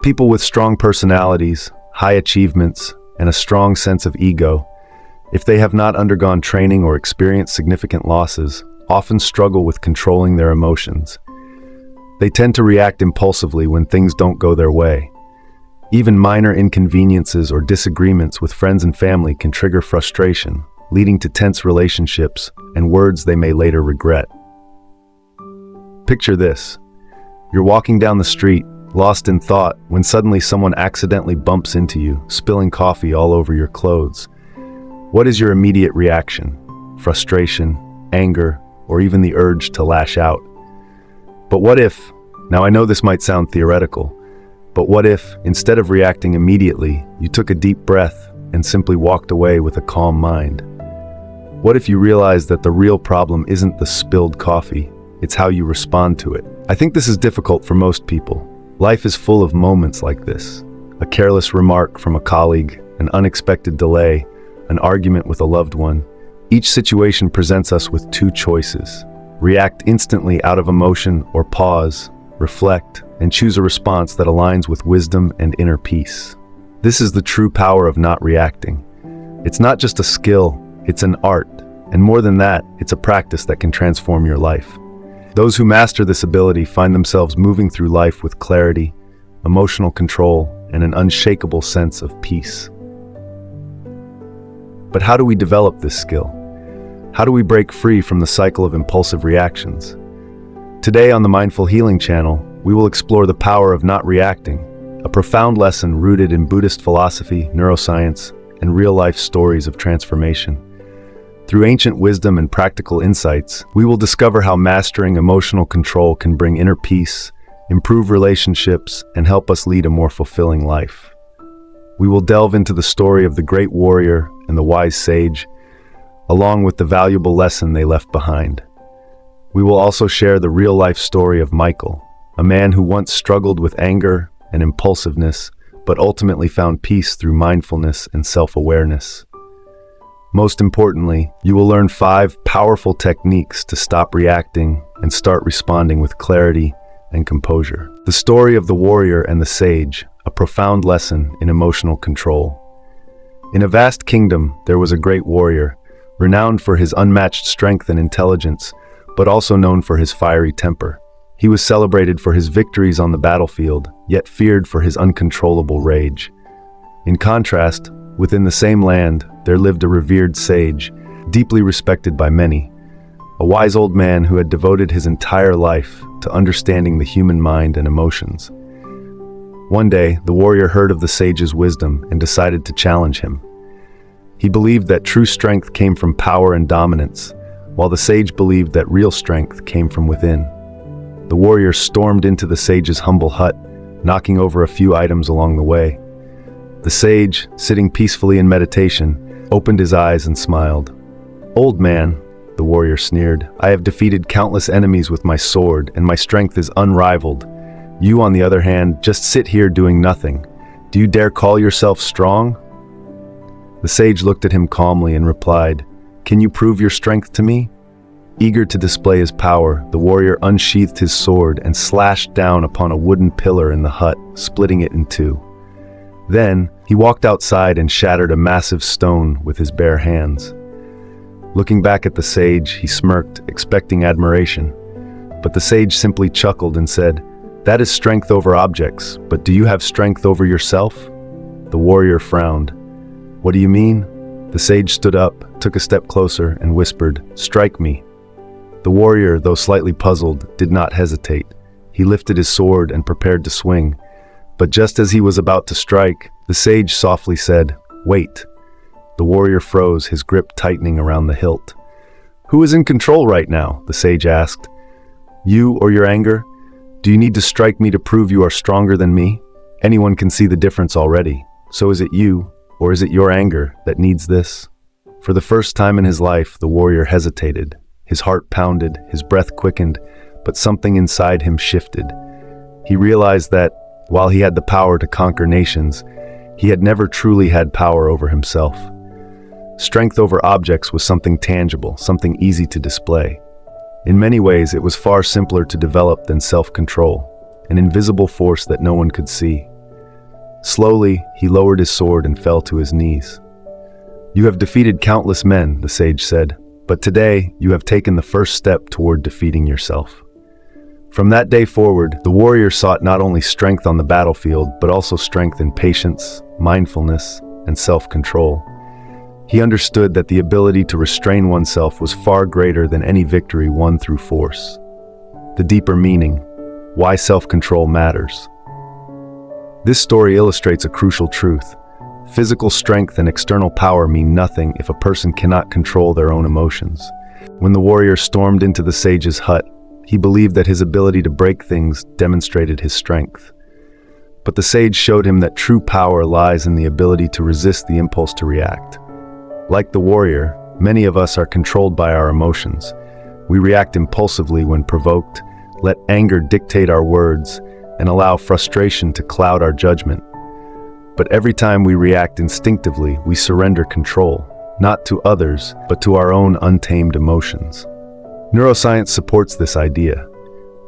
People with strong personalities, high achievements, and a strong sense of ego, if they have not undergone training or experienced significant losses, often struggle with controlling their emotions. They tend to react impulsively when things don't go their way. Even minor inconveniences or disagreements with friends and family can trigger frustration, leading to tense relationships and words they may later regret. Picture this. You're walking down the street, lost in thought, when suddenly someone accidentally bumps into you, spilling coffee all over your clothes. What is your immediate reaction? Frustration, anger, or even the urge to lash out? But what if, now I know this might sound theoretical, but what if, instead of reacting immediately, you took a deep breath and simply walked away with a calm mind? What if you realized that the real problem isn't the spilled coffee, it's how you respond to it? I think this is difficult for most people. Life is full of moments like this. A careless remark from a colleague, an unexpected delay, an argument with a loved one. Each situation presents us with two choices. React instantly out of emotion or pause, reflect, and choose a response that aligns with wisdom and inner peace. This is the true power of not reacting. It's not just a skill, it's an art, and more than that, it's a practice that can transform your life. Those who master this ability find themselves moving through life with clarity, emotional control, and an unshakable sense of peace. But how do we develop this skill? How do we break free from the cycle of impulsive reactions? Today on the Mindful Healing channel, we will explore the power of not reacting, a profound lesson rooted in Buddhist philosophy, neuroscience, and real-life stories of transformation. Through ancient wisdom and practical insights, we will discover how mastering emotional control can bring inner peace, improve relationships, and help us lead a more fulfilling life. We will delve into the story of the great warrior and the wise sage, along with the valuable lesson they left behind. We will also share the real-life story of Michael, a man who once struggled with anger and impulsiveness, but ultimately found peace through mindfulness and self-awareness. Most importantly, you will learn 5 powerful techniques to stop reacting and start responding with clarity and composure. The story of the warrior and the sage, a profound lesson in emotional control. In a vast kingdom, there was a great warrior, renowned for his unmatched strength and intelligence, but also known for his fiery temper. He was celebrated for his victories on the battlefield, yet feared for his uncontrollable rage. In contrast, within the same land, there lived a revered sage, deeply respected by many, a wise old man who had devoted his entire life to understanding the human mind and emotions. One day, the warrior heard of the sage's wisdom and decided to challenge him. He believed that true strength came from power and dominance, while the sage believed that real strength came from within. The warrior stormed into the sage's humble hut, knocking over a few items along the way. The sage, sitting peacefully in meditation, opened his eyes and smiled. "Old man," the warrior sneered, "I have defeated countless enemies with my sword, and my strength is unrivaled. You, on the other hand, just sit here doing nothing. Do you dare call yourself strong?" The sage looked at him calmly and replied, "Can you prove your strength to me?" Eager to display his power, the warrior unsheathed his sword and slashed down upon a wooden pillar in the hut, splitting it in two. Then, he walked outside and shattered a massive stone with his bare hands. Looking back at the sage, he smirked, expecting admiration. But the sage simply chuckled and said, "That is strength over objects, but do you have strength over yourself?" The warrior frowned. "What do you mean?" The sage stood up, took a step closer, and whispered, "Strike me." The warrior, though slightly puzzled, did not hesitate. He lifted his sword and prepared to swing. But just as he was about to strike, the sage softly said, "Wait." The warrior froze, his grip tightening around the hilt. "Who is in control right now?" the sage asked. "You or your anger? Do you need to strike me to prove you are stronger than me? Anyone can see the difference already. So is it you, or is it your anger, that needs this?" For the first time in his life, the warrior hesitated. His heart pounded, his breath quickened, but something inside him shifted. He realized that, while he had the power to conquer nations, he had never truly had power over himself. Strength over objects was something tangible, something easy to display. In many ways, it was far simpler to develop than self-control, an invisible force that no one could see. Slowly, he lowered his sword and fell to his knees. "You have defeated countless men," the sage said, "but today you have taken the first step toward defeating yourself." From that day forward, the warrior sought not only strength on the battlefield, but also strength in patience, mindfulness, and self-control. He understood that the ability to restrain oneself was far greater than any victory won through force. The deeper meaning, why self-control matters. This story illustrates a crucial truth. Physical strength and external power mean nothing if a person cannot control their own emotions. When the warrior stormed into the sage's hut, he believed that his ability to break things demonstrated his strength. But the sage showed him that true power lies in the ability to resist the impulse to react. Like the warrior, many of us are controlled by our emotions. We react impulsively when provoked, let anger dictate our words, and allow frustration to cloud our judgment. But every time we react instinctively, we surrender control, not to others, but to our own untamed emotions. Neuroscience supports this idea.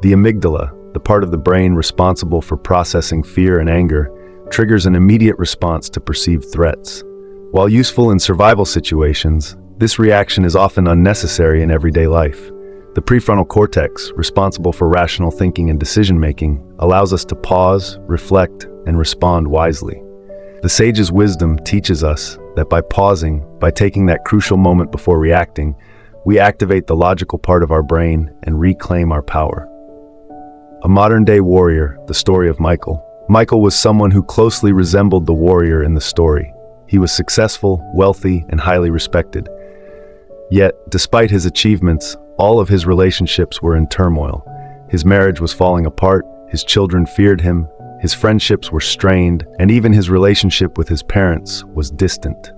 The amygdala, the part of the brain responsible for processing fear and anger, triggers an immediate response to perceived threats. While useful in survival situations, this reaction is often unnecessary in everyday life. The prefrontal cortex, responsible for rational thinking and decision-making, allows us to pause, reflect, and respond wisely. The sage's wisdom teaches us that by pausing, by taking that crucial moment before reacting, we activate the logical part of our brain and reclaim our power. A modern-day warrior, the story of Michael. Michael was someone who closely resembled the warrior in the story. He was successful, wealthy, and highly respected. Yet, despite his achievements, all of his relationships were in turmoil. His marriage was falling apart, his children feared him, his friendships were strained, and even his relationship with his parents was distant.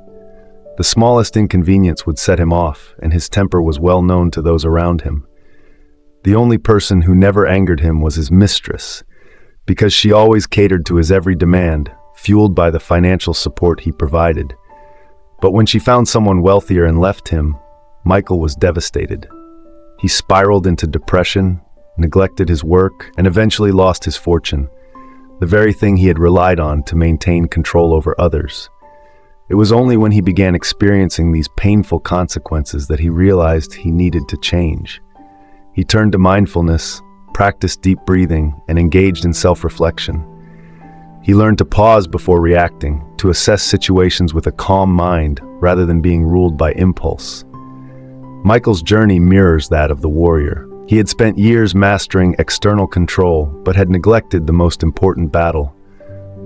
The smallest inconvenience would set him off, and his temper was well known to those around him. The only person who never angered him was his mistress, because she always catered to his every demand, fueled by the financial support he provided. But when she found someone wealthier and left him, Michael was devastated. He spiraled into depression, neglected his work, and eventually lost his fortune, the very thing he had relied on to maintain control over others. It was only when he began experiencing these painful consequences that he realized he needed to change. He turned to mindfulness, practiced deep breathing, and engaged in self-reflection. He learned to pause before reacting, to assess situations with a calm mind rather than being ruled by impulse. Michael's journey mirrors that of the warrior. He had spent years mastering external control, but had neglected the most important battle,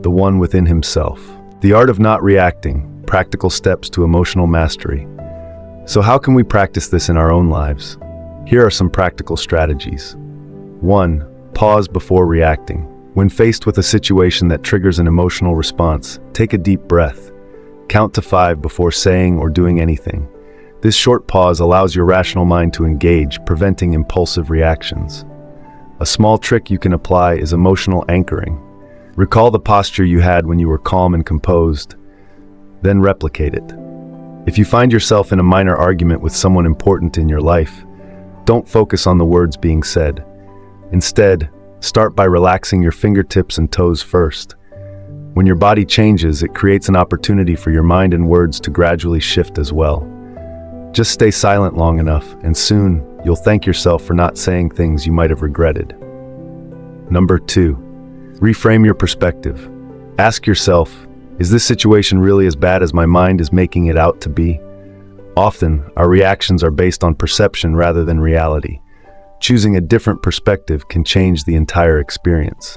the one within himself. The art of not reacting, practical steps to emotional mastery. So how can we practice this in our own lives? Here are some practical strategies. 1. Pause before reacting. When faced with a situation that triggers an emotional response, take a deep breath. Count to 5 before saying or doing anything. This short pause allows your rational mind to engage, preventing impulsive reactions. A small trick you can apply is emotional anchoring. Recall the posture you had when you were calm and composed, then replicate it. If you find yourself in a minor argument with someone important in your life, don't focus on the words being said. Instead, start by relaxing your fingertips and toes first. When your body changes, it creates an opportunity for your mind and words to gradually shift as well. Just stay silent long enough, and soon you'll thank yourself for not saying things you might have regretted. Number 2, reframe your perspective. Ask yourself, is this situation really as bad as my mind is making it out to be? Often, our reactions are based on perception rather than reality. Choosing a different perspective can change the entire experience.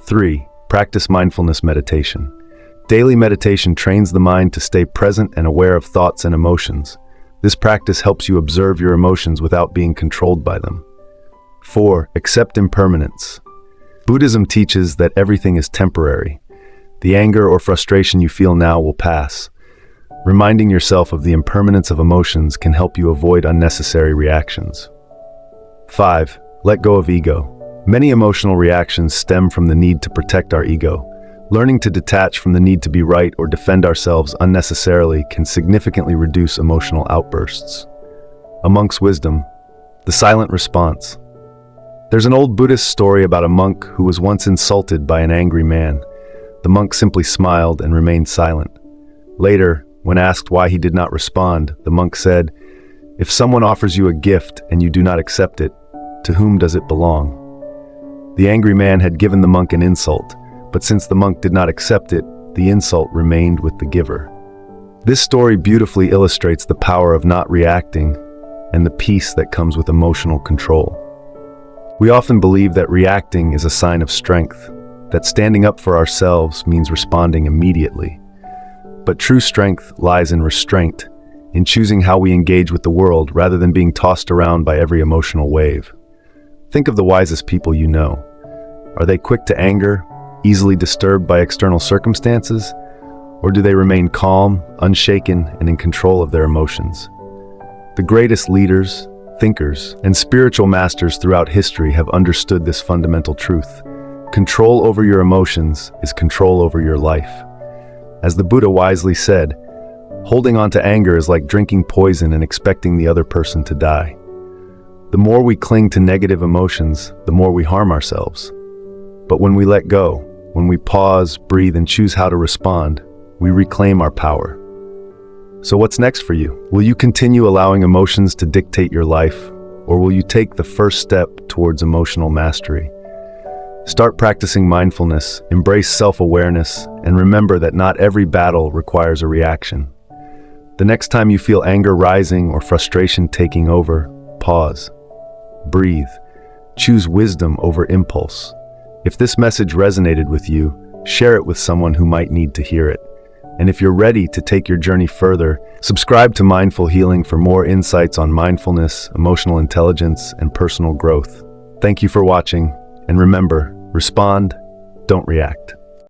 3. Practice mindfulness meditation. Daily meditation trains the mind to stay present and aware of thoughts and emotions. This practice helps you observe your emotions without being controlled by them. 4. Accept impermanence. Buddhism teaches that everything is temporary. The anger or frustration you feel now will pass. Reminding yourself of the impermanence of emotions can help you avoid unnecessary reactions. 5. Let go of ego. Many emotional reactions stem from the need to protect our ego. Learning to detach from the need to be right or defend ourselves unnecessarily can significantly reduce emotional outbursts. A monk's wisdom, the silent response. There's an old Buddhist story about a monk who was once insulted by an angry man. The monk simply smiled and remained silent. Later, when asked why he did not respond, the monk said, "If someone offers you a gift and you do not accept it, to whom does it belong?" The angry man had given the monk an insult, but since the monk did not accept it, the insult remained with the giver. This story beautifully illustrates the power of not reacting and the peace that comes with emotional control. We often believe that reacting is a sign of strength, that standing up for ourselves means responding immediately. But true strength lies in restraint, in choosing how we engage with the world rather than being tossed around by every emotional wave. Think of the wisest people you know. Are they quick to anger, easily disturbed by external circumstances? Or do they remain calm, unshaken, and in control of their emotions? The greatest leaders, thinkers, and spiritual masters throughout history have understood this fundamental truth. Control over your emotions is control over your life. As the Buddha wisely said, holding on to anger is like drinking poison and expecting the other person to die. The more we cling to negative emotions, the more we harm ourselves. But when we let go, when we pause, breathe, and choose how to respond, we reclaim our power. So what's next for you? Will you continue allowing emotions to dictate your life, or will you take the first step towards emotional mastery? Start practicing mindfulness, embrace self-awareness, and remember that not every battle requires a reaction. The next time you feel anger rising or frustration taking over, pause. Breathe. Choose wisdom over impulse. If this message resonated with you, share it with someone who might need to hear it. And if you're ready to take your journey further, subscribe to Mindful Healing for more insights on mindfulness, emotional intelligence, and personal growth. Thank you for watching, and remember, respond, don't react.